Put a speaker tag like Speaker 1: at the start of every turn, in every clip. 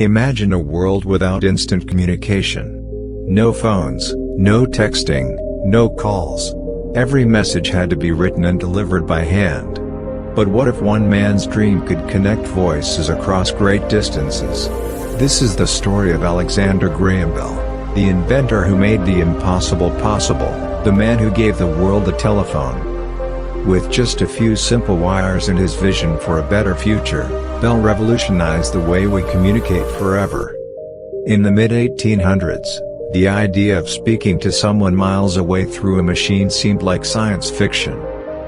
Speaker 1: Imagine a world without instant communication. No phones, no texting, no calls. Every message had to be written and delivered by hand. But what if one man's dream could connect voices across great distances? This is the story of Alexander Graham Bell, the inventor who made the impossible possible, the man who gave the world a telephone. With just a few simple wires and his vision for a better future, Bell revolutionized the way we communicate forever. In the mid-1800s, the idea of speaking to someone miles away through a machine seemed like science fiction.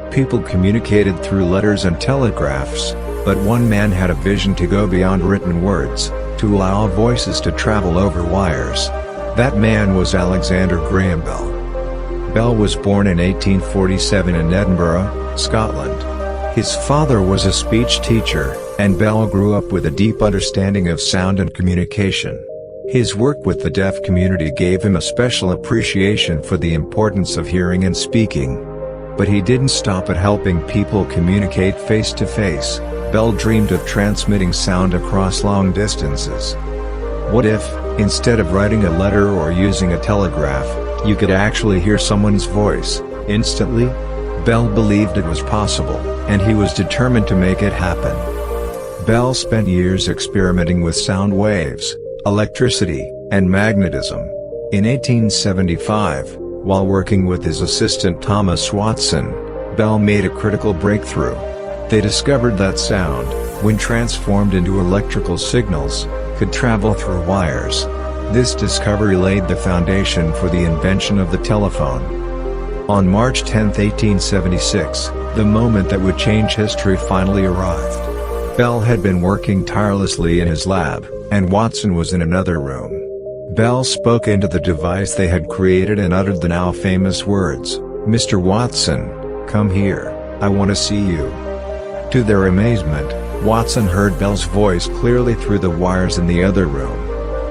Speaker 1: People communicated through letters and telegraphs, but one man had a vision to go beyond written words, to allow voices to travel over wires. That man was Alexander Graham Bell. Bell was born in 1847 in Edinburgh, Scotland. His father was a speech teacher, and Bell grew up with a deep understanding of sound and communication. His work with the deaf community gave him a special appreciation for the importance of hearing and speaking. But he didn't stop at helping people communicate face-to-face. Bell dreamed of transmitting sound across long distances. What if, instead of writing a letter or using a telegraph, you could actually hear someone's voice, instantly? Bell believed it was possible, and he was determined to make it happen. Bell spent years experimenting with sound waves, electricity, and magnetism. In 1875, while working with his assistant Thomas Watson, Bell made a critical breakthrough. They discovered that sound, when transformed into electrical signals, could travel through wires. This discovery laid the foundation for the invention of the telephone. On March 10, 1876, the moment that would change history finally arrived. Bell had been working tirelessly in his lab, and Watson was in another room. Bell spoke into the device they had created and uttered the now famous words, "Mr. Watson, come here, I want to see you." To their amazement, Watson heard Bell's voice clearly through the wires in the other room.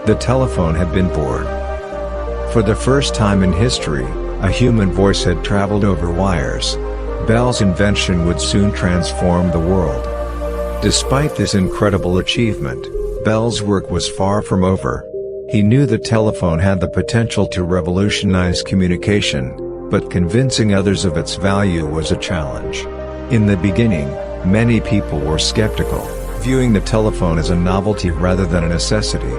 Speaker 1: The telephone had been bored. For the first time in history, a human voice had traveled over wires. Bell's invention would soon transform the world. Despite this incredible achievement, Bell's work was far from over. He knew the telephone had the potential to revolutionize communication, but convincing others of its value was a challenge. In the beginning, many people were skeptical, viewing the telephone as a novelty rather than a necessity.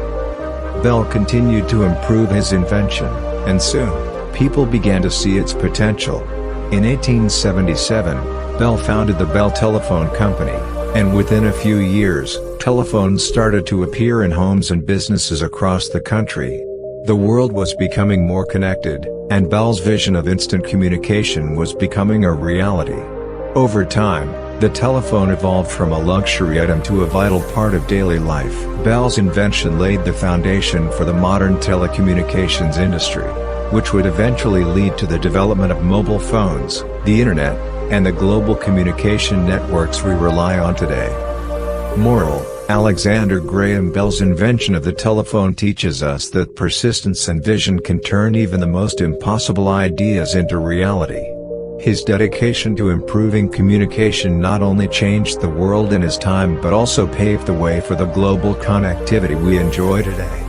Speaker 1: Bell continued to improve his invention, and soon, people began to see its potential. In 1877, Bell founded the Bell Telephone Company, and within a few years, telephones started to appear in homes and businesses across the country. The world was becoming more connected, and Bell's vision of instant communication was becoming a reality. Over time, the telephone evolved from a luxury item to a vital part of daily life. Bell's invention laid the foundation for the modern telecommunications industry, which would eventually lead to the development of mobile phones, the internet, and the global communication networks we rely on today. Moral: Alexander Graham Bell's invention of the telephone teaches us that persistence and vision can turn even the most impossible ideas into reality. His dedication to improving communication not only changed the world in his time but also paved the way for the global connectivity we enjoy today.